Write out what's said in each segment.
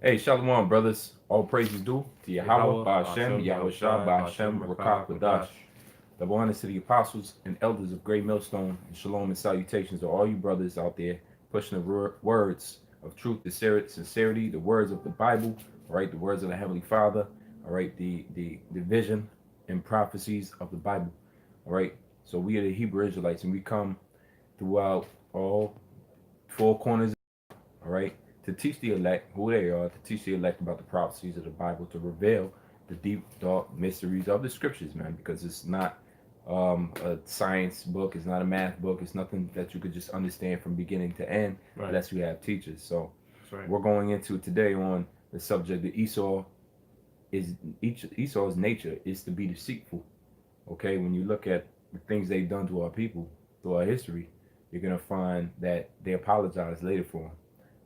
Hey, Shalom, brothers. All praises due to Yahweh, Yahweh, Ba'ashem, Bashem, Yahweh Shah, Yahushai, Ba'ashem, Bashem, Rakah, Rakah, Kwadash. Kwadash. Double honor to the apostles and elders of Great Millstone, and shalom and salutations to all you brothers out there pushing the words of truth, the sincerity, the words of the Bible, all right, the words of the Heavenly Father, all right, the vision and prophecies of the Bible, all right. So we are the Hebrew Israelites, and we come throughout all four corners, all right, to teach the elect who they are, to teach the elect about the prophecies of the Bible, to reveal the deep, dark mysteries of the scriptures, man, because it's not a science book, it's not a math book, it's nothing that you could just understand from beginning to end Right. unless you have teachers. So That's right. we're going into today on the subject that is Esau's nature is to be deceitful. Okay, when you look at the things they've done to our people through our history, you're gonna find that they apologize later for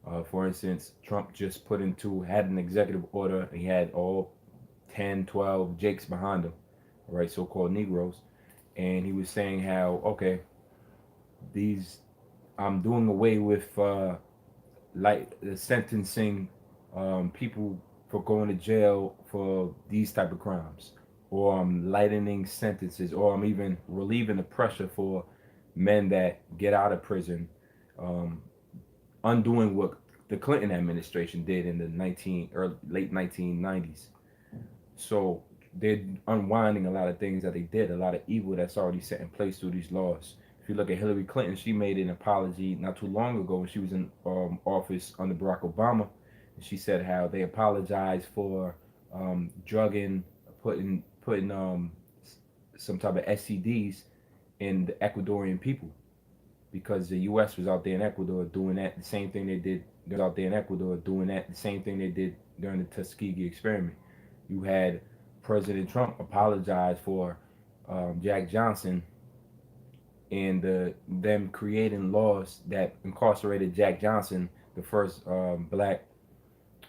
them. For instance, Trump just had an executive order. He had all 10, 12 Jakes behind him, right, so-called Negroes, and he was saying how, okay, these I'm doing away with like sentencing people for going to jail for these type of crimes, or I'm lightening sentences, or I'm even relieving the pressure for men that get out of prison, um, undoing what the Clinton administration did in the late 1990s. So they're unwinding a lot of things that they did, a lot of evil that's already set in place through these laws. If you look at Hillary Clinton, she made an apology not too long ago when she was in office under Barack Obama. And she said how they apologized for drugging, putting some type of STDs in the Ecuadorian people, because the U.S. was out there in Ecuador doing that the same thing they did. They're out there in Ecuador doing that the same thing they did during the Tuskegee experiment. You had President Trump apologize for Jack Johnson and them creating laws that incarcerated Jack Johnson, the first black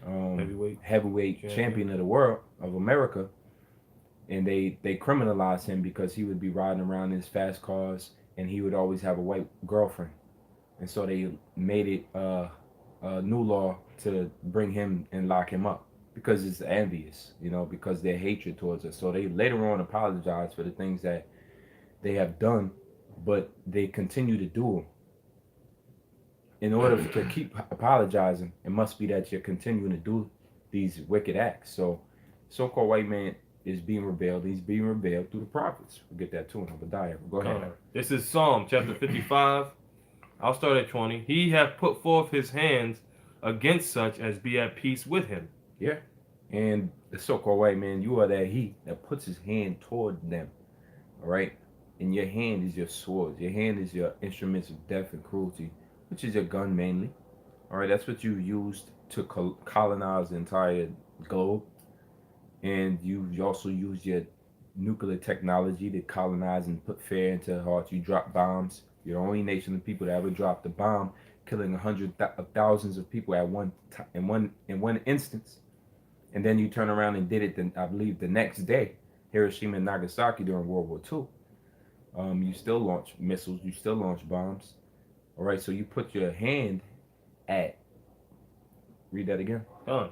Heavyweight heavyweight champion. champion of the world of America, and they criminalized him because he would be riding around in his fast cars and he would always have a white girlfriend. And so they made it a new law to bring him and lock him up because it's envious, because their hatred towards us. So they later on apologize for the things that they have done, but they continue to do them. In order to keep apologizing, it must be that you're continuing to do these wicked acts. So, so-called white man is being revealed. He's being revealed through the prophets. We'll get that too in Obadiah. Go ahead. This is Psalm chapter 55. I'll start at 20. He hath put forth his hands against such as be at peace with him. Yeah. And the so-called white man, you are that he that puts his hand toward them. All right. And your hand is your sword. Your hand is your instruments of death and cruelty, which is your gun mainly. All right. That's what you used to colonize the entire globe. And you also used your nuclear technology to colonize and put fear into hearts. You drop bombs. You're the only nation of people that ever dropped a bomb, killing thousands of people at one instance. And then you turn around and did it. Then I believe the next day, Hiroshima and Nagasaki during World War II. You still launch missiles. You still launch bombs. All right. So you put your hand at. Read that again. Done.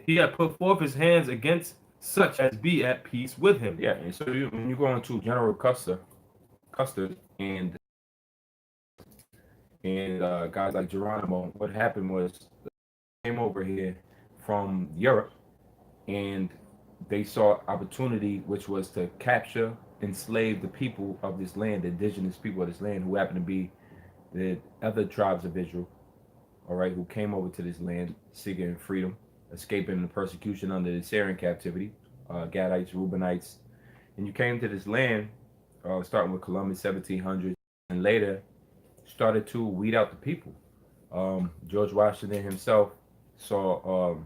He hath put forth his hands against such as be at peace with him. Yeah. And so when you go into General Custer and guys like Geronimo, what happened was they came over here from Europe and they saw opportunity, which was to capture, enslave the people of this land, the indigenous people of this land, who happen to be the other tribes of Israel, all right, who came over to this land seeking freedom, escaping the persecution under the Syrian captivity, Gadites, Reubenites. And you came to this land, starting with Columbus, 1700s, and later started to weed out the people. George Washington himself saw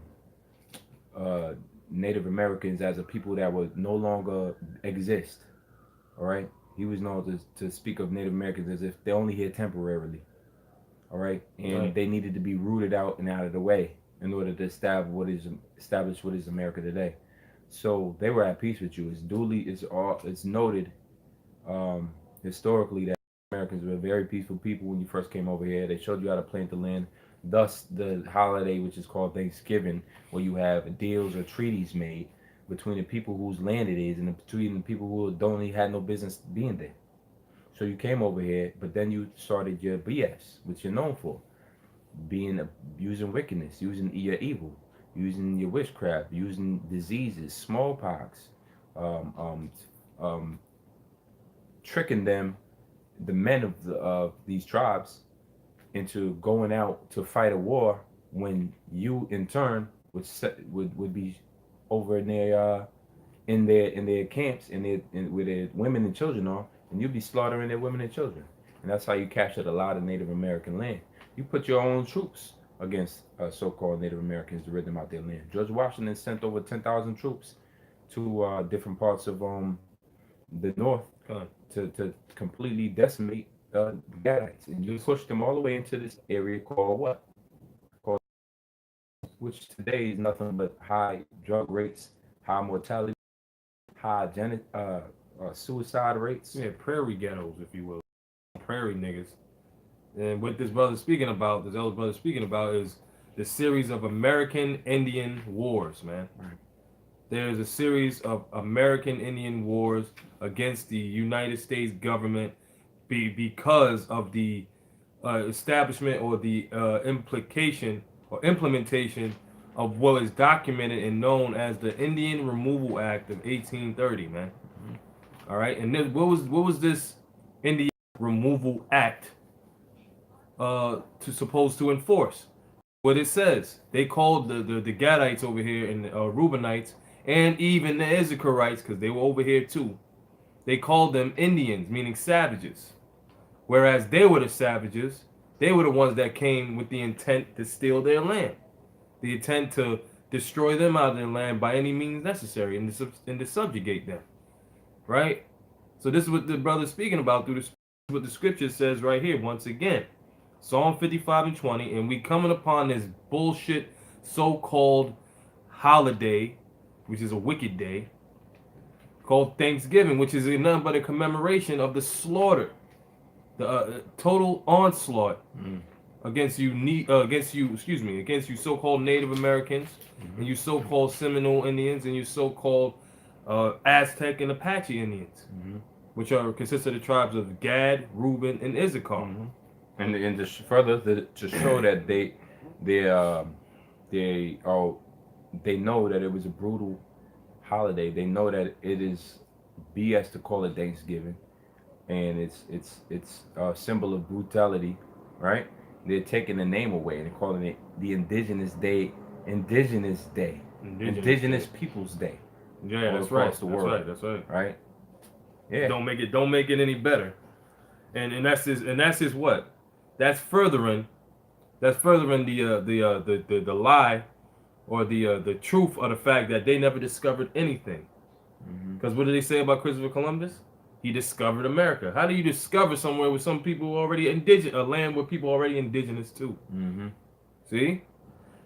uh, Native Americans as a people that would no longer exist. All right, he was known to speak of Native Americans as if they're only here temporarily. All right, and Right. they needed to be rooted out and out of the way in order to establish what is America today. So they were at peace with you. It's noted historically that Americans were very peaceful people when you first came over here. They showed you how to plant the land. Thus, the holiday, which is called Thanksgiving, where you have deals or treaties made between the people whose land it is and between the people who don't even had no business being there. So you came over here, but then you started your BS, which you're known for, being using wickedness, using your evil, using your witchcraft, using diseases, smallpox, um, um, um, tricking them, the men of these tribes, into going out to fight a war when you in turn would be over in their camps where their women and children are, and you'd be slaughtering their women and children. And that's how you captured a lot of Native American land. You put your own troops against so-called Native Americans to rid them out their land. George Washington sent over 10,000 troops to different parts of the North to completely decimate the Gadites, and you pushed them all the way into this area called what? Called, which today is nothing but high drug rates, high mortality, high suicide rates. Yeah, prairie ghettos, if you will, prairie niggas. And what this brother speaking about, this elder brother speaking about, is the series of American Indian wars, man. Right. There's a series of American Indian wars against the United States government because of the establishment or the implication or implementation of what is documented and known as the Indian Removal Act of 1830, man. Mm-hmm. All right, and then what was this Indian Removal Act to supposed to enforce? What it says, they called the Gadites over here and the Reubenites and even the Issacharites, because they were over here too. They called them Indians, meaning savages. Whereas they were the savages, they were the ones that came with the intent to steal their land, the intent to destroy them out of their land by any means necessary and to subjugate them, right? So this is what the brother's speaking about through what the scripture says right here once again. Psalm 55 and 20, and we coming upon this bullshit so-called holiday, which is a wicked day, called Thanksgiving, which is nothing but a commemoration of the slaughter, the total onslaught against against you so-called Native Americans, and you so-called Seminole Indians, and you so-called Aztec and Apache Indians, which consist of the tribes of Gad, Reuben, and Issachar. And to further to show that they they know that it was a brutal holiday. They know that it is BS to call it Thanksgiving, and it's a symbol of brutality, right? They're taking the name away and calling it the Indigenous Day, Indigenous Peoples Day. Yeah, that's right. The world. That's right. Right. Yeah. Don't make it any better. And that's his what? That's furthering the lie or the truth of the fact that they never discovered anything. Because what did they say about Christopher Columbus? He discovered America. How do you discover somewhere with some people already indigenous, a land where people already indigenous too? See,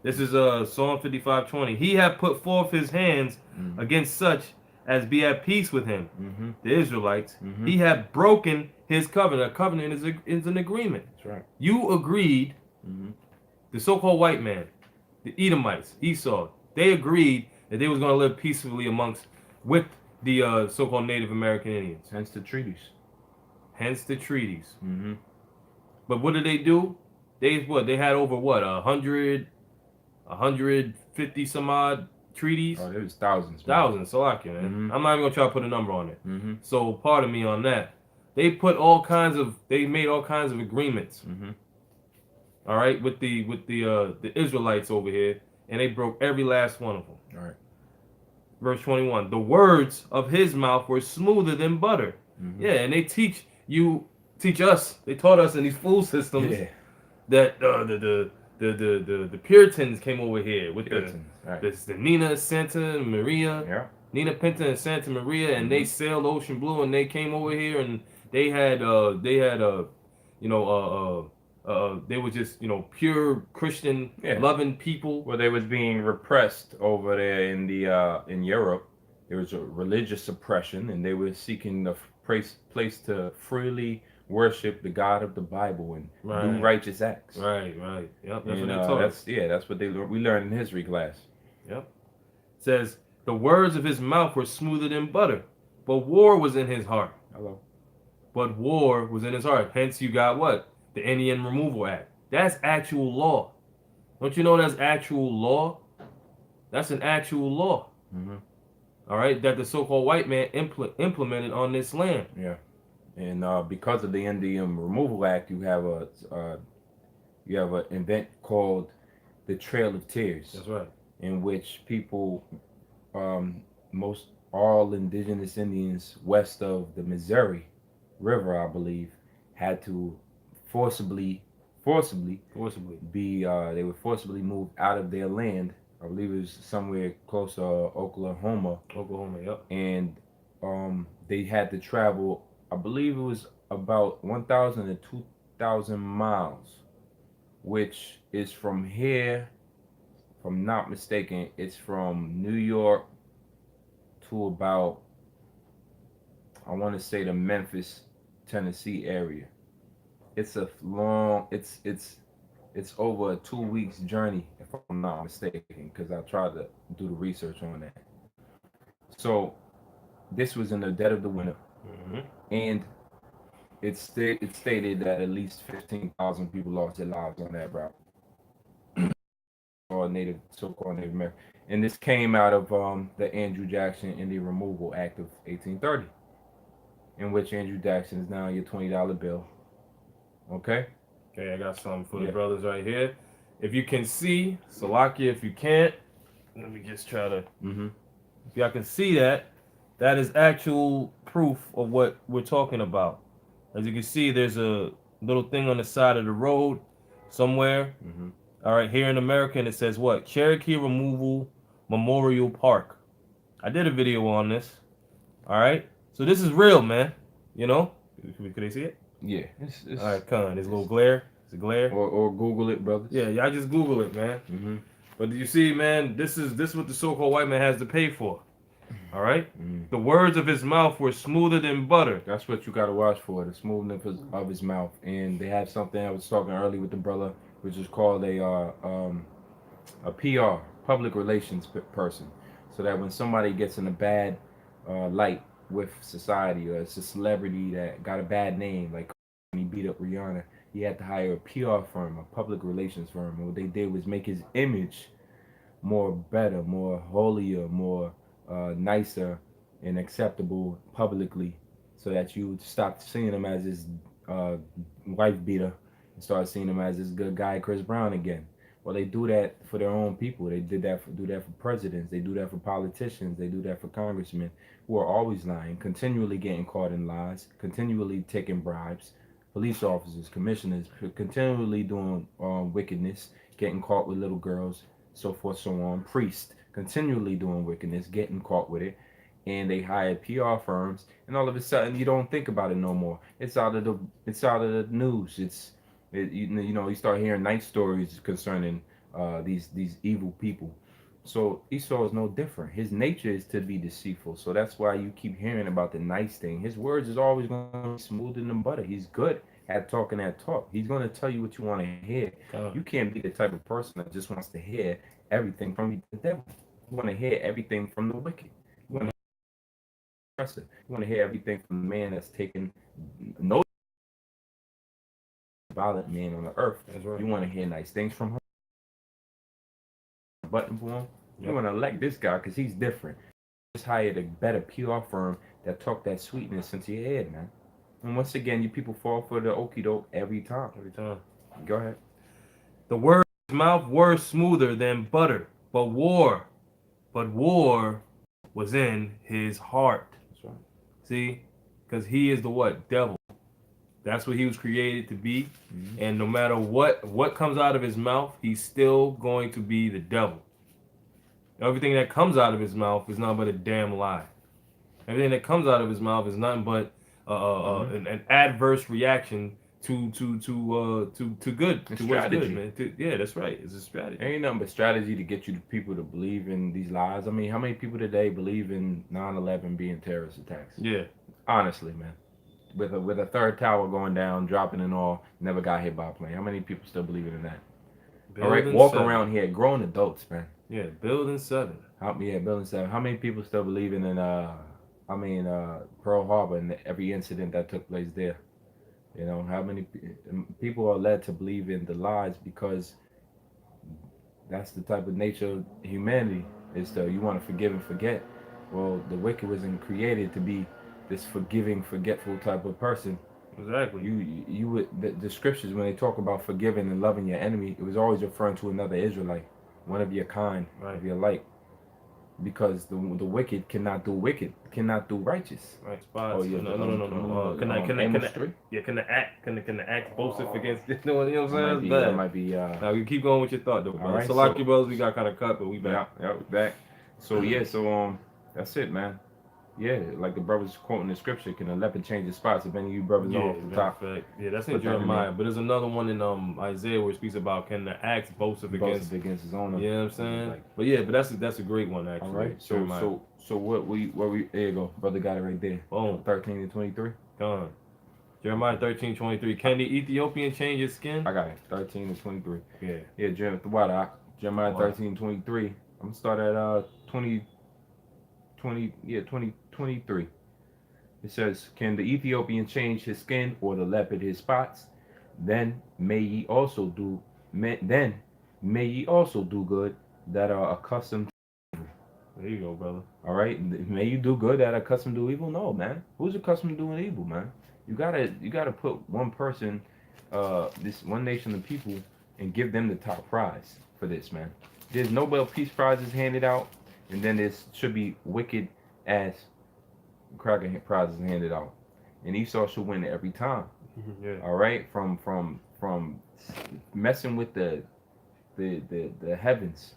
this is Psalm 55:20. He hath put forth his hands against such as be at peace with him, the Israelites. He hath broken his covenant. A covenant is an agreement. That's right. You agreed, the so-called white man, the Edomites, Esau, they agreed that they was going to live peacefully with the so-called Native American Indians. Hence the treaties. But what did they do? They had over 150 some odd treaties. Oh, there was thousands. Thousands, so I can. I'm not even gonna try to put a number on it. So pardon me on that. They made all kinds of agreements. All right, with the Israelites over here, and they broke every last one of them. All right. Verse 21. The words of his mouth were smoother than butter. Yeah, and they teach us. They taught us in these fool systems that the Puritans came over here with the Nina Santa Maria, Nina Pinta and Santa Maria, and they sailed Ocean Blue, and they came over here, and they were just pure Christian loving people. Well, they was being repressed over there in Europe. There was a religious suppression, and they were seeking a place to freely worship the God of the Bible and do Right. righteous acts. Right. Yep. That's what And they taught us. that's what we learned in history class. Yep. It says the words of his mouth were smoother than butter, but war was in his heart. Hello. But war was in his heart. Hence, you got what? The Indian Removal Act. That's actual law. Don't you know that's actual law? That's an actual law. Mm-hmm. All right, that the so-called white man implemented on this land. Yeah. And because of the Indian Removal Act, you have an event called the Trail of Tears, That's right. in which people, most all indigenous Indians west of the Missouri River, I believe, had to forcibly, forcibly Forcibly. they were forcibly moved out of their land. I believe it was somewhere close to Oklahoma, Oklahoma. Yep. and they had to travel. I believe it was about 1,000 to 2,000 miles, which is from here. If I'm not mistaken, it's from New York to about, I want to say, the Memphis, Tennessee area. It's a long. It's over a 2 weeks journey, if I'm not mistaken, because I tried to do the research on that. So this was in the dead of the winter, Mm-hmm. and it stated that at least 15,000 people lost their lives on that route, or so-called Native American. And this came out of the Andrew Jackson Indian Removal Act of 1830, in which Andrew Jackson is now your $20 bill. Okay. Okay, I got something for the Yeah. brothers right here. If you can see, Salakia, if you can't, let me just try to. Mm-hmm. If y'all can see that, that is actual proof of what we're talking about. As you can see, there's a little thing on the side of the road somewhere. Mm-hmm. All right, here in America, and it says what? Cherokee Removal Memorial Park. I did a video on this. All right, so this is real, man. You know, could they see it? Yeah. All right, come on. There's a little glare. It's a glare. Or Google it, brothers. Yeah, y'all just Google it, man. Mm-hmm. But you see, man, this is what the so-called white man has to pay for. All right. Mm-hmm. The words of his mouth were smoother than butter. That's what you got to watch for, the smoothness of his mouth. And they have something I was talking earlier with the brother, which is called a PR, public relations person, so that when somebody gets in a bad light with society, or it's a celebrity that got a bad name, like when he beat up Rihanna, he had to hire a PR firm, a public relations firm. And what they did was make his image more better, more holier, more nicer and acceptable publicly, so that you would stop seeing him as this uh, wife beater and start seeing him as this good guy, Chris Brown, again. Well, they do that for their own people. They do that for presidents. They do that for politicians. They do that for congressmen who are always lying, continually getting caught in lies, continually taking bribes. Police officers, commissioners, continually doing wickedness, getting caught with little girls, so forth, so on. Priests continually doing wickedness, getting caught with it, and they hire PR firms, and all of a sudden you don't think about it no more. It's out of the news. You start hearing night stories concerning these evil people. So Esau is no different. His nature is to be deceitful. So that's why you keep hearing about the nice thing. His words is always going to be smoother than butter. He's good at talking that talk. He's going to tell you what you want to hear. You can't be the type of person that just wants to hear everything from the devil. You want to hear everything from the wicked. You want to hear You want to hear everything from the man that's taken no violent man on the earth. That's right. You want to hear nice things from him. Button for him. You Yep. want to elect this guy because he's different. Just hired a better PR firm that talk that sweetness into your head, man. And once again, you people fall for the okie doke every time. Every time. Go ahead. The words of his mouth were smoother than butter, but war was in his heart. That's right. See, because he is the what? Devil. That's what he was created to be. Mm-hmm. And no matter what comes out of his mouth, he's still going to be the devil. Everything that comes out of his mouth is nothing but a damn lie. Everything that comes out of his mouth is nothing but an adverse reaction to good, It's to what's good, strategy. man. Yeah, that's right. It's a strategy. Ain't nothing but strategy to get you to people to believe in these lies. I mean, how many people today believe in 9/11 being terrorist attacks? Yeah. Honestly, man. with a third tower going down, dropping and all, never got hit by a plane. How many people still believe in that? All right, Building walk seven. around here, grown adults, man. Yeah, building seven. Yeah, building seven. How many people still believing in Pearl Harbor and every incident that took place there? You know, how many people are led to believe in the lies because that's the type of nature of humanity is that you want to forgive and forget. Well, the wicked wasn't created to be this forgiving, forgetful type of person. Exactly. You would the scriptures when they talk about forgiving and loving your enemy, it was always referring to another Israelite, one of your kind, Right. of your like, because the wicked cannot do righteous. Right. Oh Spots. yeah, No, no, no, no, no. Amos 3. Yeah, can the act boasteth against this? You know what I'm That saying? might That's be that bad. might be Now you keep going with your thought though, all brother. right. So like So your brothers, we got kind of cut, but we yeah, back. yeah, we back. So yeah, so that's it, man. Yeah, like the brothers quoting the scripture, can a leopard change his spots? If any of you brothers Yeah, know off the matter of top, fact. Yeah, that's in put that in Jeremiah. there. But there's another one in Isaiah where it speaks about can the axe boasteth against. Boasted against his owner. You know what I'm saying? Like, But yeah, but that's a great one all actually. right. So Jeremiah. what we there you go, brother got it right there. Boom. 13 to 23. Gone. Jeremiah 13:23. Can the Ethiopian change his skin? I got it. 13 to 23. Yeah. Yeah, Jeremiah Wow. 13:23. I'm gonna start at 2023. It says, "Can the Ethiopian change his skin, or the leopard his spots? Then may ye also do then may ye also do good that are accustomed." There you go, brother. All right, may you do good that are accustomed to evil. No, man. Who's accustomed to doing evil, man? You gotta put one person, this one nation of people, and give them the top prize for this, man. There's Nobel Peace Prizes handed out, and then there should be wicked ass cracker prizes handed out, and Esau should win every time. Yeah. All right, from messing with the heavens.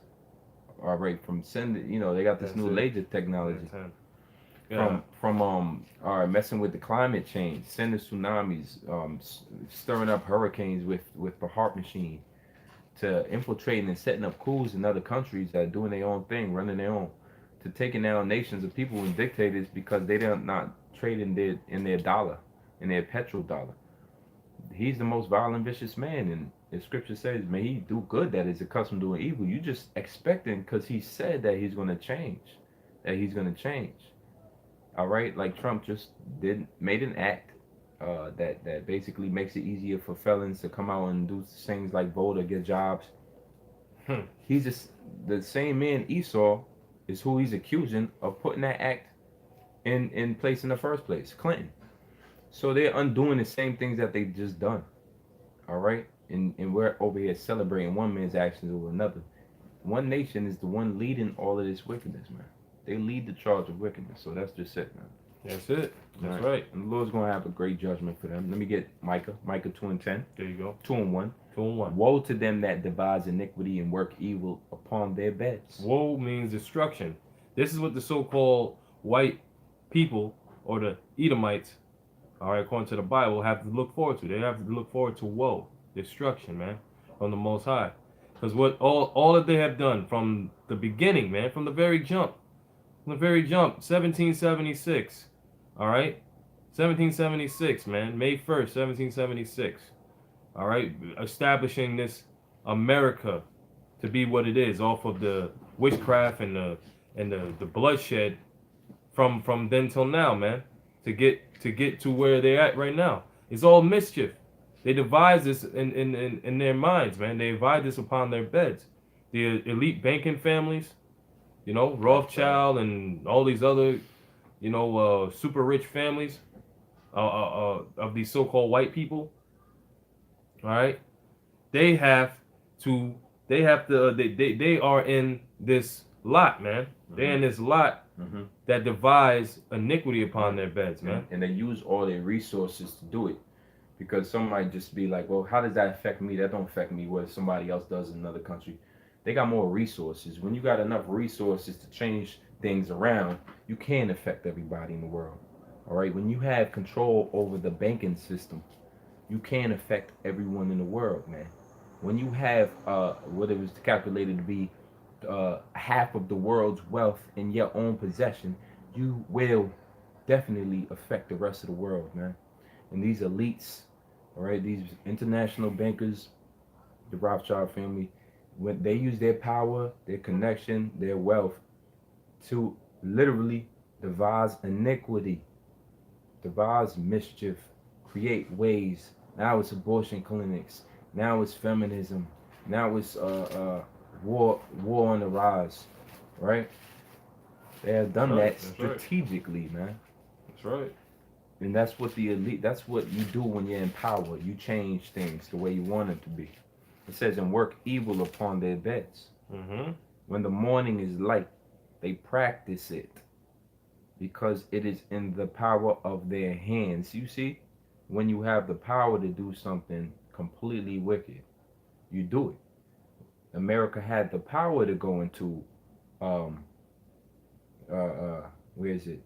All right, from sending, they got this That's new it. laser technology. Yeah. From all right, messing with the climate change, sending tsunamis, stirring up hurricanes with the heart machine, to infiltrating and setting up coups in other countries that are doing their own thing, running their own, to taking down nations of people and dictators because they don't not trading their dollar, in their petrodollar. He's the most violent, vicious man, and the scripture says, "May he do good that is accustomed to doing evil." You just expecting because he said that he's going to change, that he's going to change. All right, like Trump just did made an act that basically makes it easier for felons to come out and do things like vote or get jobs. Hmm. He's just the same man Esau is who he's accusing of putting that act in place in the first place, Clinton. So they're undoing the same things that they just done. All right, and we're over here celebrating one man's actions over another. One nation is the one leading all of this wickedness, man. They lead the charge of wickedness. So that's just it, man. That's it. That's All right. And the Lord's gonna have a great judgment for them. Let me get Micah 2:10, There you go. 2:1. 2-1. Woe to them that devise iniquity and work evil upon their beds. Woe means destruction. This is what the so-called white people or the Edomites, all right, according to the Bible, have to look forward to. They have to look forward to woe, destruction, man, from the Most High. Because what all that they have done from the beginning, man, from the very jump, 1776, all right, 1776, man, May 1st, 1776, all right, establishing this America to be what it is off of the witchcraft and the bloodshed from then till now, man, to get to where they're at right now. It's all mischief. They devise this in their minds, man. They devise this upon their beds. The elite banking families, Rothschild and all these other, super rich families of these so-called white people. All right, they have to, they are in this lot, man. They're in this lot Mm-hmm. that devise iniquity upon their beds, man. And they use all their resources to do it. Because some might just be like, well, how does that affect me? That don't affect me what somebody else does in another country. They got more resources. When you got enough resources to change things around, you can affect everybody in the world. All right. When you have control over the banking system, you can affect everyone in the world, man. When you have what it was calculated to be half of the world's wealth in your own possession, you will definitely affect the rest of the world, man. and these elites, all right, these international bankers, the Rothschild family, when they use their power, their connection, their wealth to literally devise iniquity, devise mischief, create ways. Now it's abortion clinics. Now it's feminism. Now it's war on the rise, right? They have That's done right. that That's right. strategically, man. That's right. And that's what the elite. That's what you do when you're in power. You change things the way you want them to be. It says, and work evil upon their beds. Mm-hmm. When the morning is light, they practice it because it is in the power of their hands. You see, when you have the power to do something completely wicked, you do it. America had the power to go into, um, where is it?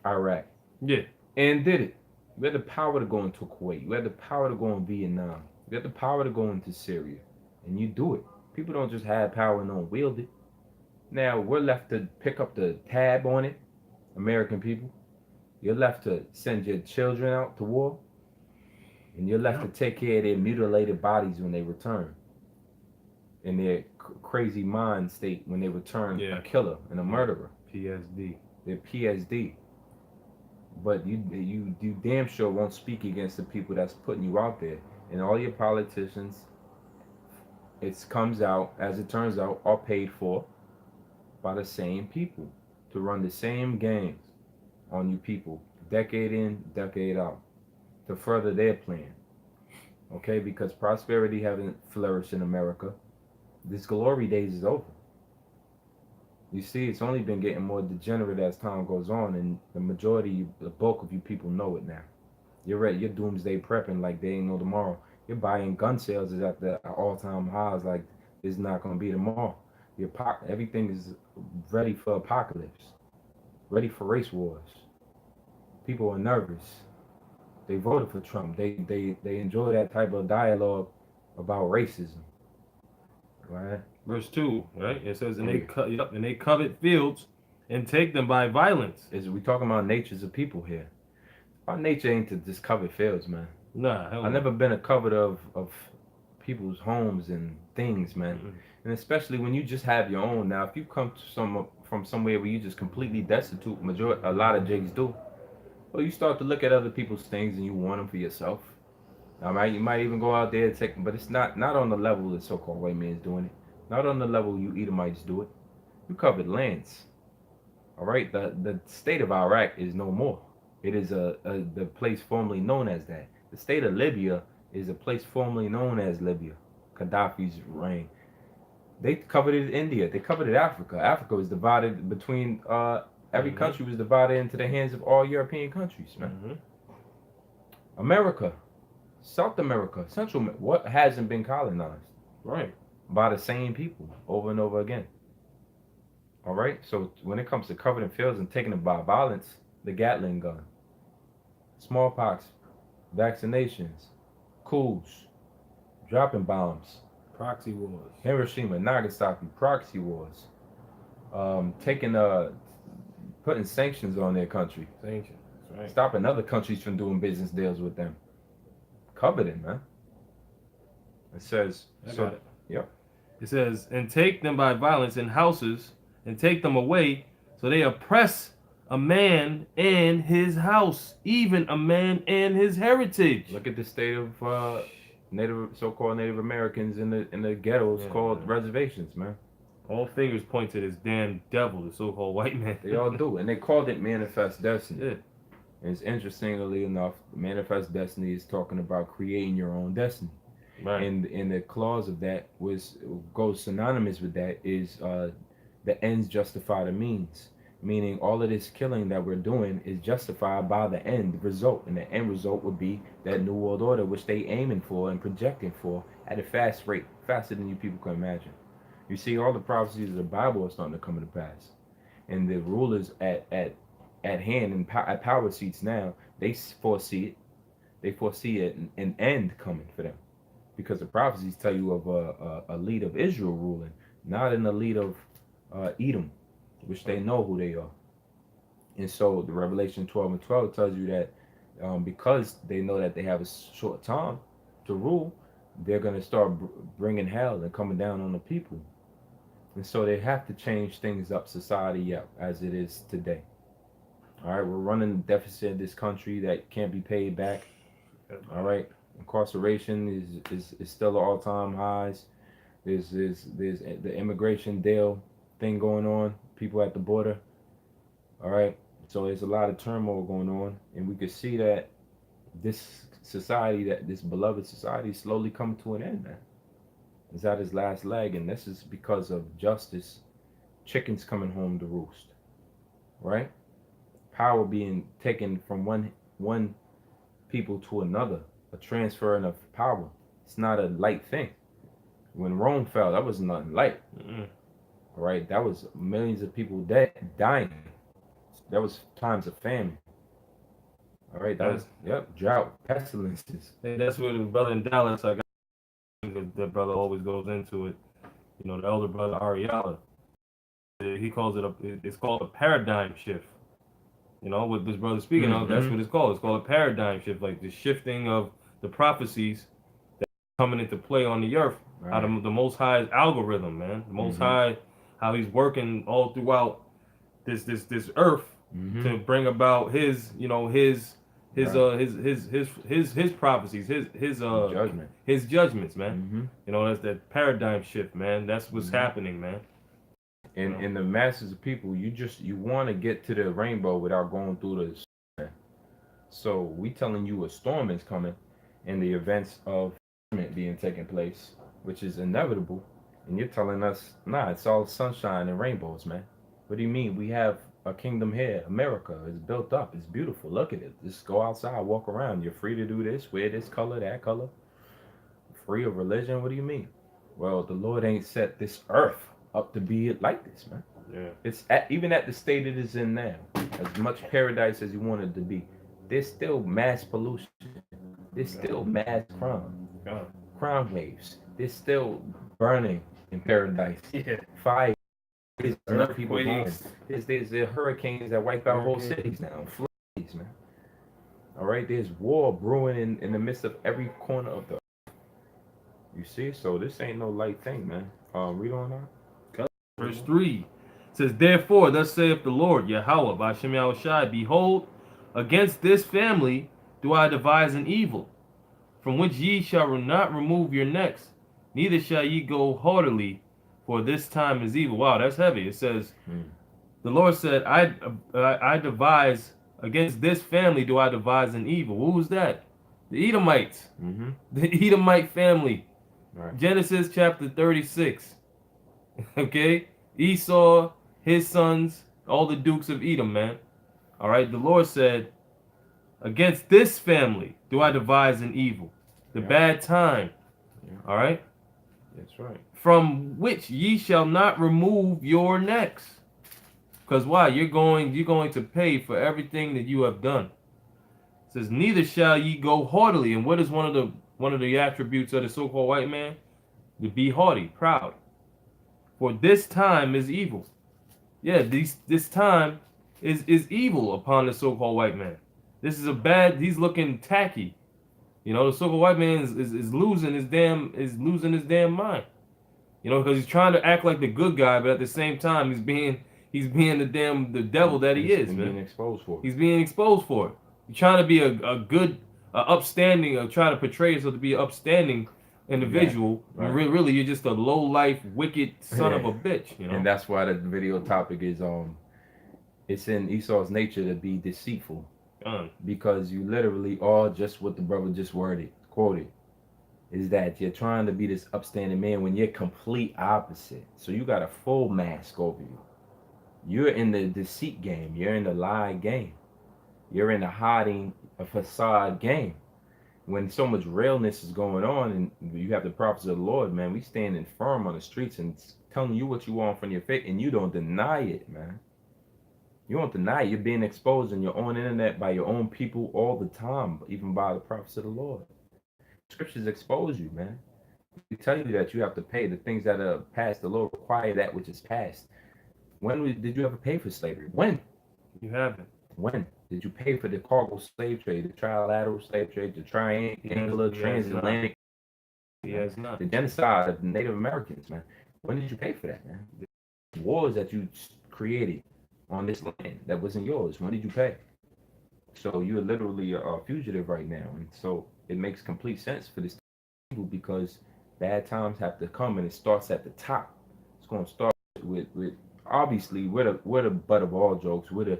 Iraq, Yeah. and did it. We had the power to go into Kuwait. We had the power to go in Vietnam. We had the power to go into Syria, and you do it. People don't just have power and don't wield it. Now we're left to pick up the tab on it. American people, you're left to send your children out to war, and you're left to take care of their mutilated bodies when they return, in their crazy mind state when they return Yeah. a killer and a murderer. PSD. Their PSD. But you damn sure won't speak against the people that's putting you out there. And all your politicians, it comes out, as it turns out, are paid for by the same people to run the same games on you people, decade in, decade out, to further their plan. Okay, because prosperity haven't flourished in America. This glory days is over. You see, it's only been getting more degenerate as time goes on, and the majority, the bulk of you people know it now. You're ready. You're doomsday prepping like they ain't no tomorrow. You're buying gun sales is at the all-time highs like it's not gonna be tomorrow. Everything is ready for apocalypse, ready for race wars. People are nervous. They voted for Trump. They enjoy that type of dialogue about racism, right? Verse 2, right? It says, and they Yeah. and they covet fields and take them by violence. Is we talking about natures of people here? Our nature ain't to just cover fields, man. Nah, hell I've no. never been a coveter of people's homes and things, man. Mm-mm. And especially when you just have your own. Now, if you come to from somewhere where you just completely destitute, a lot of Jakes do. Well, you start to look at other people's things and you want them for yourself. All right, you might even go out there and take them, but it's not on the level the so-called white man's doing it. Not on the level you Edomites do it. You covered lands. All right, the state of Iraq is no more. It is the place formerly known as that. The state of Libya is a place formerly known as Libya. Gaddafi's reign. They covered it India. They covered it Africa. Africa was divided between every Mm-hmm. country was divided into the hands of all European countries, man. Mm-hmm. America, South America, Central, what hasn't been colonized Right. by the same people over and over again. All right. So when it comes to covering fields and taking it by violence, the Gatling gun, smallpox, vaccinations, coups, dropping bombs, Proxy wars. Hiroshima, Nagasaki, proxy wars, taking putting sanctions on their country, Sanctions. That's right. stopping other countries from doing business deals with them. Covered it, man. It says I so. got it. Yep. It says, and take them by violence in houses and take them away, so they oppress a man and his house, even a man and his heritage. Look at the state of so-called Native Americans in the ghettos called man. reservations, man. All fingers point to this damn devil, the so-called white man. They all do, and they called it manifest destiny. Yeah. And it's interestingly enough, manifest destiny is talking about creating your own destiny. Right. And the clause of that goes synonymous with that is the ends justify the means, meaning all of this killing that we're doing is justified by the end result, and the end result would be that new world order which they aiming for and projecting for at a fast rate, faster than you people can imagine. You see, all the prophecies of the Bible are starting to come to pass, and the rulers at hand and at power seats now, they foresee it. They foresee an end coming for them, because the prophecies tell you of a lead of Israel ruling, not an elite of Edom, which they know who they are. And so the Revelation 12 and 12 tells you that because they know that they have a short time to rule, they're going to start bringing hell and coming down on the people. And so they have to change things up, society up as it is today. All right, we're running a deficit in this country that can't be paid back. All right, incarceration is still at all time highs. There's the immigration deal thing going on. People at the border. All right, so there's a lot of turmoil going on, and we could see that this society, that this beloved society, is slowly coming to an end, man. It's at its last leg, and this is because of justice. Chickens coming home to roost, right? Power being taken from one people to another, a transferring of power. It's not a light thing. When Rome fell, that was nothing light. Mm-mm. All right, that was millions of people dead, dying. That was times of famine. All right, that was, That's yep, drought, pestilences. that's where the brother in Dallas, I got that brother always goes into it. You know, the elder brother Ariala, he calls it it's called a paradigm shift. You know, what this brother speaking of, that's Mm-hmm. what it's called. It's called a paradigm shift, like the shifting of the prophecies that are coming into play on the earth. How Right. the Most High's algorithm, man, the Most Mm-hmm. High, how he's working all throughout this earth Mm-hmm. to bring about his, you know, Right. his prophecies, Judgment. his judgments, man. Mm-hmm. You know, that's that paradigm shift, man. That's what's Mm-hmm. happening, man. You And know, in the masses of people, you want to get to the rainbow without going through the. So we telling you a storm is coming, and the events of being taken place, which is inevitable, and you're telling us, nah, it's all sunshine and rainbows, man. What do you mean? We have a kingdom here. America is built up. It's beautiful. Look at it. Just go outside, walk around. You're free to do this, wear this color, that color. Free of religion. What do you mean? Well, the Lord ain't set this earth up to be like this, man. yeah, It's at, even at the state it is in now, as much paradise as you want it to be, there's still mass pollution. There's still mass yeah, crime waves. There's still burning in paradise. yeah. Fire. There's enough people going. Earthquakes, There's hurricanes that wipe out whole hurricanes. cities now. Floods, man. All right. There's war brewing in the midst of every corner of the. You see, so this ain't no light thing, man. Read on that. Verse 3 says, therefore, thus saith the Lord, Yahweh, by Shem Yahushai, behold, against this family do I devise an evil, from which ye shall not remove your necks, neither shall ye go haughtily, for this time is evil. Wow, that's heavy. It says, Hmm. the Lord said, I devise, against this family do I devise an evil. Who was that? The Edomites, Mm-hmm. the Edomite family. Right. Genesis chapter 36. Okay? Esau, his sons, all the dukes of Edom, man. All right? The Lord said, against this family do I devise an evil, the Yeah. bad time. Yeah. All right? That's right. From which ye shall not remove your necks. Because why? You're going to pay for everything that you have done. It says, neither shall ye go haughtily. And what is one of the attributes of the so-called white man? To be haughty, proud. For this time is evil. Yeah, this time is evil upon the so-called white man. This is a bad. He's looking tacky. You know, the so-called white man is losing his damn mind. You know, because he's trying to act like the good guy, but at the same time he's being the devil that he is, And man. being exposed for it. He's being exposed for it. He's trying to be a good, upstanding, or trying to portray yourself to be an upstanding Exactly. individual. When Right. really you're just a low life, wicked son of Yeah. a bitch. You And know. that's why the video topic is it's in Esau's nature to be deceitful, Done. because you literally are just what the brother just quoted, is that you're trying to be this upstanding man when you're complete opposite. So you got a full mask over you. You're in the deceit game. You're in the lie game. You're in the hiding a facade game. When so much realness is going on, and you have the prophets of the Lord, man, we standing firm on the streets and telling you what you want from your faith, and you don't deny it, man. You don't deny it. You're being exposed on your own internet by your own people all the time, even by the prophets of the Lord. Scriptures expose you, man. They tell you that you have to pay the things that are past. The Lord require that which is past. When did you ever pay for slavery? When? You haven't. When? Did you pay for the cargo slave trade, the trilateral slave trade, the triangular, transatlantic? He has not. The genocide of the Native Americans, man. When did you pay for that, man? The wars that you created on this land that wasn't yours. When did you pay? So you're literally a fugitive right now, and so it makes complete sense for this people because bad times have to come, and it starts at the top. It's going to start with obviously we're the butt of all jokes. We're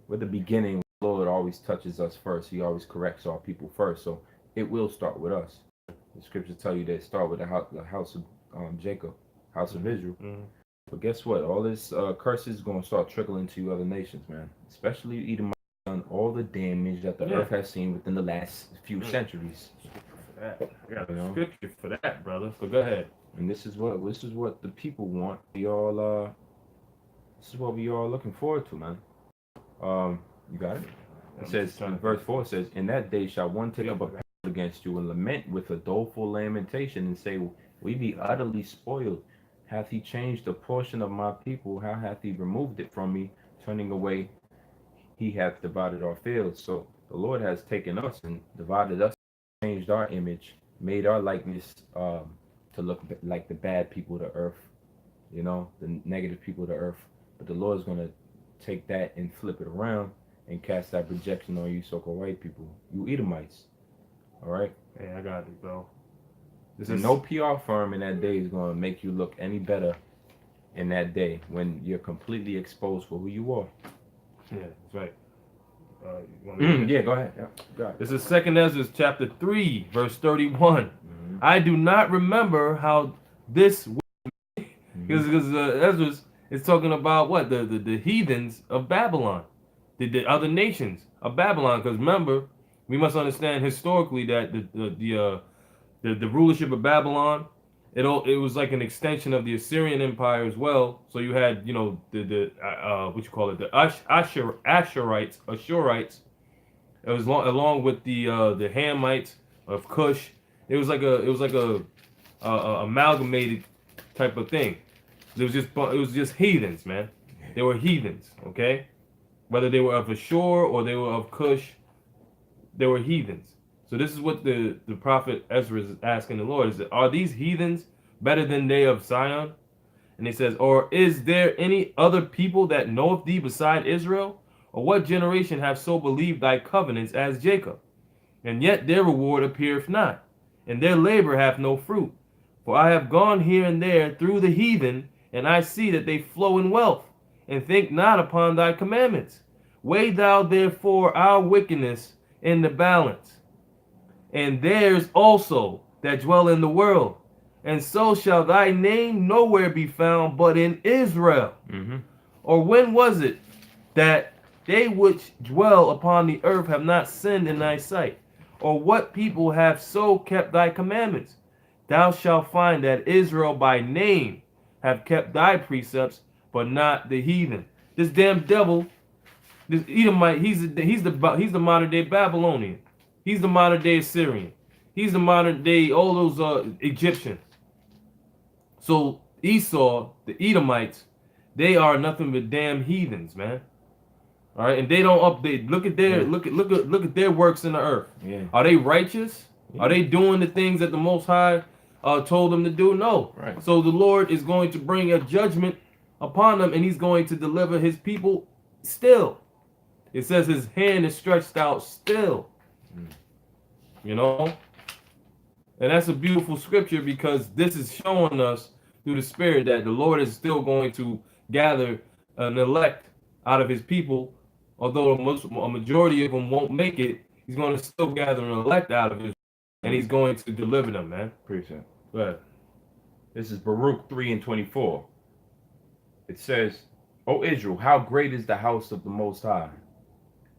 the beginning. The Lord always touches us first. He always corrects our people first. So it will start with us. The scriptures tell you that start with the house of Jacob, house of Israel. Mm-hmm. But guess what? All this curses is going to start trickling to other nations, man. Especially Edom done all the damage that the earth has seen within the last few centuries. I got a scripture for that, brother. So go ahead. And this is what the people want. This is what we all looking forward to, man. You got it. It says in verse 4 it says, "In that day shall one take up a battle against you and lament with a doleful lamentation and say, we be utterly spoiled. Hath he changed the portion of my people? How hath he removed it from me? Turning away, he hath divided our fields." So the Lord has taken us and divided us, changed our image, made our likeness to look like the bad people of the earth, the negative people of the earth. But the Lord is going to take that and flip it around and cast that projection on you so-called white people, you Edomites. All right? Hey, I got it, bro. No PR firm in that day is going to make you look any better in that day when you're completely exposed for who you are. Yeah, that's right. Yeah, go ahead. Yeah, go ahead. This is 2 Ezra chapter 3, verse 31. I do not remember how this, because Ezra is talking about what? The heathens of Babylon, the other nations of Babylon. Because remember, we must understand historically that the rulership of Babylon, it was like an extension of the Assyrian Empire as well. So you had the what you call it, the Ashurites. It was along with the Hamites of Cush. It was like a amalgamated type of thing. It was just heathens, man. They were heathens, okay? Whether they were of Ashur or they were of Cush, they were heathens. So this is what the prophet Ezra is asking the Lord: is that, are these heathens better than they of Zion? And he says, or is there any other people that knoweth thee beside Israel? Or what generation have so believed thy covenants as Jacob? And yet their reward appeareth not, and their labor hath no fruit. For I have gone here and there through the heathen, and I see that they flow in wealth, and think not upon thy commandments. Weigh thou therefore our wickedness in the balance, and theirs also that dwell in the world. And so shall thy name nowhere be found but in Israel. Mm-hmm. Or when was it that they which dwell upon the earth have not sinned in thy sight? Or what people have so kept thy commandments? Thou shalt find that Israel by name have kept thy precepts, but not the heathen. This damn devil, this Edomite, he's the modern day Babylonian. He's the modern day Assyrian. He's the modern day all those Egyptians. So Esau, the Edomites, they are nothing but damn heathens, man. All right, and they don't update. Look at their works in the earth. Yeah. Are they righteous? Yeah. Are they doing the things that the Most High told them to do? No. Right. So the Lord is going to bring a judgment upon them, and He's going to deliver His people still. It says His hand is stretched out still. And that's a beautiful scripture because this is showing us through the Spirit that the Lord is still going to gather an elect out of His people. Although a majority of them won't make it, He's going to still gather an elect out of His, and He's going to deliver them, man. Appreciate it. Go ahead. This is Baruch 3:24. It says, O Israel, how great is the house of the Most High,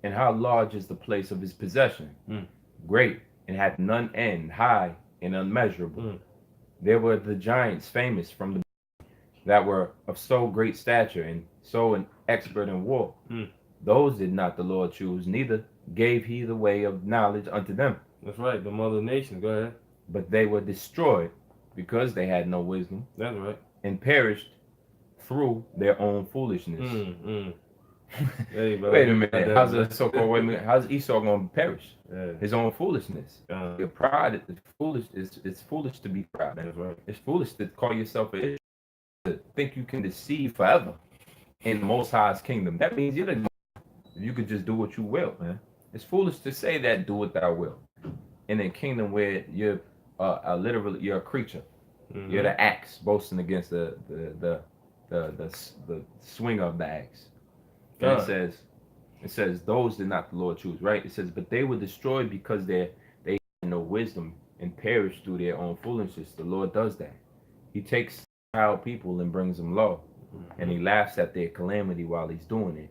and how large is the place of His possession. Great, and hath none end, high and unmeasurable. There were the giants famous from the that were of so great stature and so an expert in war. Those did not the Lord choose, neither gave He the way of knowledge unto them. That's right, the mother nation. Go ahead. But they were destroyed because they had no wisdom. That's right. And perished through their own foolishness. Hey, bro, Wait a you got minute. that, How's man. the so-called wait a minute? How's Esau going to perish? Yeah. His own foolishness. Your pride is foolish. It's foolish to be proud. That's right. It's foolish to call yourself a Israel, to think you can deceive forever in the Most High's kingdom. That means you could just do what you will, man. It's foolish to say that do what thou will in a kingdom where you're literally you're a creature. You're Mm-hmm. the axe boasting against the swing of the axe. And God. it says those did not the Lord choose, right? It says, but they were destroyed because they had no wisdom and perished through their own foolishness. The Lord does that. He takes proud people and brings them low, and he laughs at their calamity while he's doing it.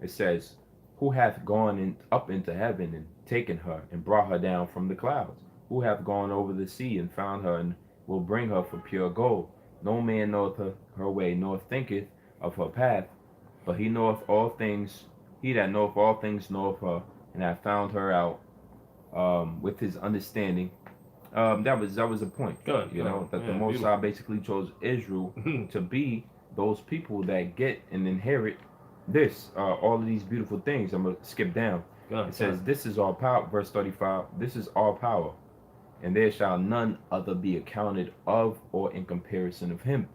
It says, who hath gone up into heaven and taken her and brought her down from the clouds? Who hath gone over the sea and found her and will bring her for pure gold? No man knoweth her way, nor thinketh of her path, but he knoweth all things. He that knoweth all things knoweth her, and hath found her out with his understanding. That was a point, God. you know, that the Yeah, Most High beautiful. basically chose Israel to be those people that get and inherit this, all of these beautiful things. I'm gonna skip down. God. It says, "This is all power." Verse 35. This is all power, and there shall none other be accounted of or in comparison of him.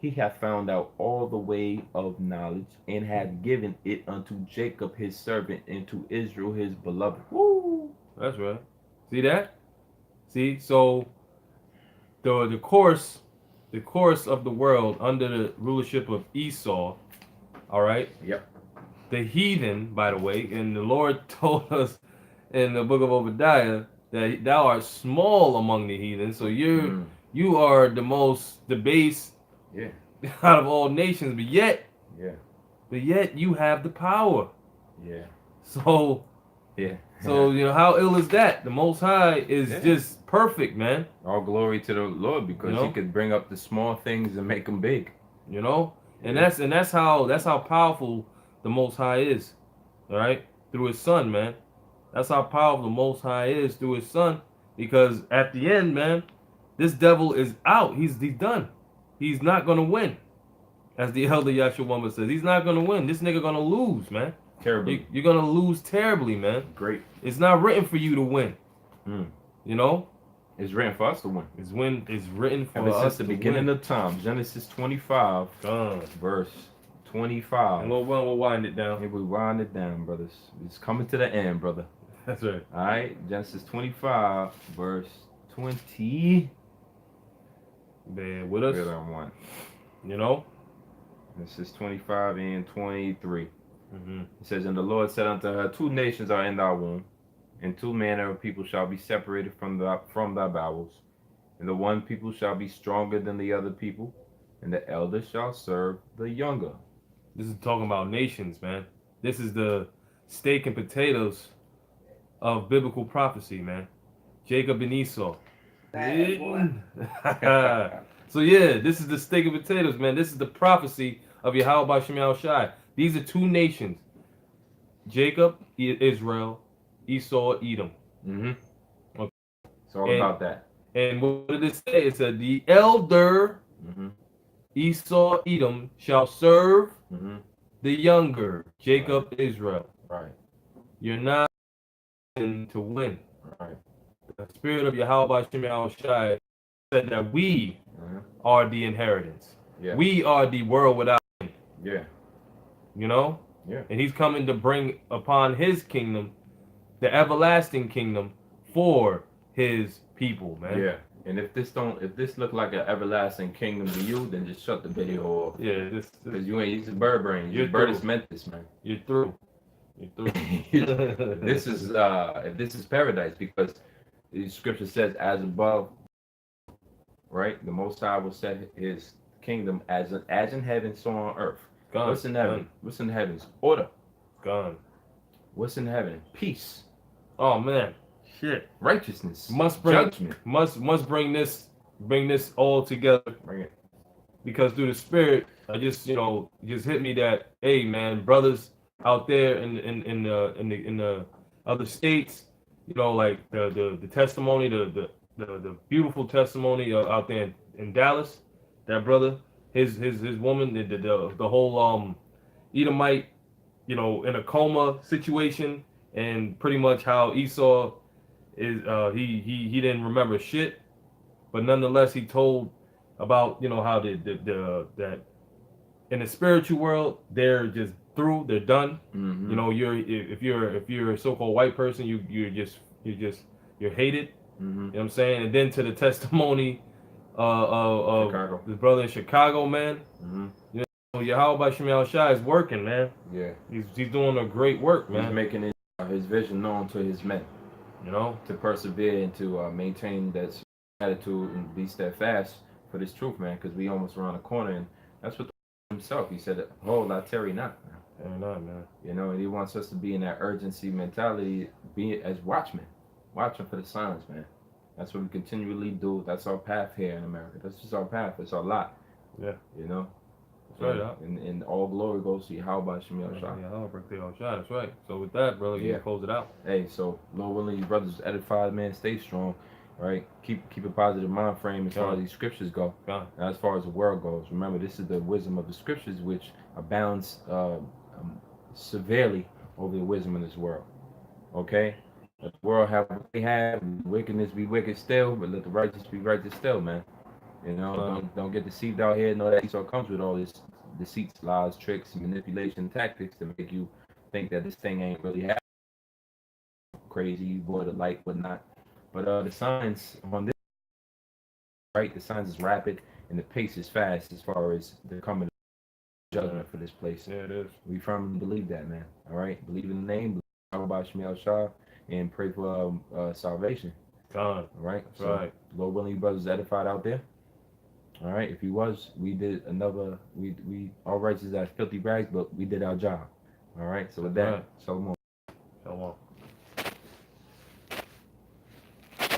He hath found out all the way of knowledge, and hath given it unto Jacob his servant, and to Israel his beloved. Woo! That's right. See that? See, so the course of the world under the rulership of Esau, all right? Yep. The heathen, by the way, and the Lord told us in the book of Obadiah that thou art small among the heathen, so you are the most debased Yeah. out of all nations, but yet Yeah. you have the power. Yeah. So Yeah. so how ill is that? The Most High is Yeah. just perfect, man. All glory to the Lord You because He know, could bring up the small things and make them big. you know, and Yeah. that's how powerful the Most High is. All right, through His Son, man. That's how powerful the Most High is through His Son. Because at the end, man, this devil is out. He's done. He's not gonna win, as the elder Yahshua says. He's not gonna win. This nigga gonna lose, man. Terribly. You're gonna lose terribly, man. Great. It's not written for you to win. Mm. You know, It's written for us to win. it's written for Ever us since the to beginning win. of time, Genesis 25, And verse 25. we'll wind it down. Here we wind it down, brothers. It's coming to the end, brother. That's right. All right, Genesis 25, verse 20. Bear with us. Where I want. You know. Genesis 25 and 23. Mm-hmm. It says, and the Lord said unto her, two nations are in thy womb, and two manner of people shall be separated from thy bowels. And the one people shall be stronger than the other people, and the elder shall serve the younger. This is talking about nations, man. This is the steak and potatoes of biblical prophecy, man. Jacob and Esau. So yeah, this is the steak and potatoes, man. This is the prophecy of Yahweh Shem Shai. These are two nations: Jacob, Israel, Esau, Edom. Mm-hmm. Okay. It's all about that. And what did it say? It said, the elder Esau, Edom, shall serve the younger, Jacob, Israel. Right. You're not in to win. Right. The spirit of Yahweh Shem Shai said that we are the inheritance. Yeah. We are the world without end. Yeah. You know? Yeah. And he's coming to bring upon his kingdom, the everlasting kingdom, for his people, man. Yeah. And if this look like an everlasting kingdom to you, then just shut the video off. Yeah, because you ain't using bird brain. You're bird is mentis, man. You're through. You're through. if this is paradise, because the scripture says, as above, right? The Most High will set His kingdom as in heaven, so on earth. Gone. What's in heaven? Gone. What's in heavens? Order. Gone. What's in heaven? Peace. Oh man, shit. Righteousness. Judgment. Must bring this all together. Bring it. Because through the Spirit, I just just hit me that, hey man, brothers out there in the other states, like the testimony, the beautiful testimony out there in Dallas, that brother, his woman, the whole Edomite in a coma situation, and pretty much how Esau is he didn't remember shit, but nonetheless he told about how the that in the spiritual world they're just through, they're done. Mm-hmm. If you're a so-called white person, you're hated. Mm-hmm. You know what I'm saying? And then to the testimony of Chicago. this brother in Chicago, man. Mm-hmm. Yahweh Shemiel Shai is working, man. Yeah. He's doing a great work, He's man. making his vision known to his men You know, to persevere and to maintain that attitude and be steadfast for this truth, man. Because we almost around the corner, and that's what himself. He said, "Hold, I tarry not." and man. And he wants us to be in that urgency mentality, be as watchmen, watching for the signs, man. That's what we continually do. That's our path here in America. That's just our path. It's our lot. Yeah. You know. That's right, huh? And all glory goes to Yahweh Shemiel Shah. Yeah, I'll break the Shai. That's right. So with that, brother, you Yeah. can close it out. Hey, so Lord willing, you brothers edified, man. Stay strong, right? Keep a positive mind frame as far as these scriptures go. God. And as far as the world goes, remember this is the wisdom of the scriptures, which abounds severely over the wisdom of this world. Okay, let the world have what they have, wickedness be wicked still, but let the righteous be righteous still, man. Don't get deceived out here. Know that Esau comes with all this deceits, lies, tricks, manipulation, tactics to make you think that this thing ain't really happening. Crazy, void of light, whatnot. But the signs on this, right? The signs is rapid and the pace is fast as far as the coming judgment for this place. Yeah, it is. We firmly believe that, man. All right, believe in the name, believe about Shemiel Shah, and pray for salvation. God. All right, That's right. Lord willing, you brothers edified out there. All right, if he was, we did another. We all righteous as filthy rags, but we did our job. All right, so with that, right. Shalom. Shalom.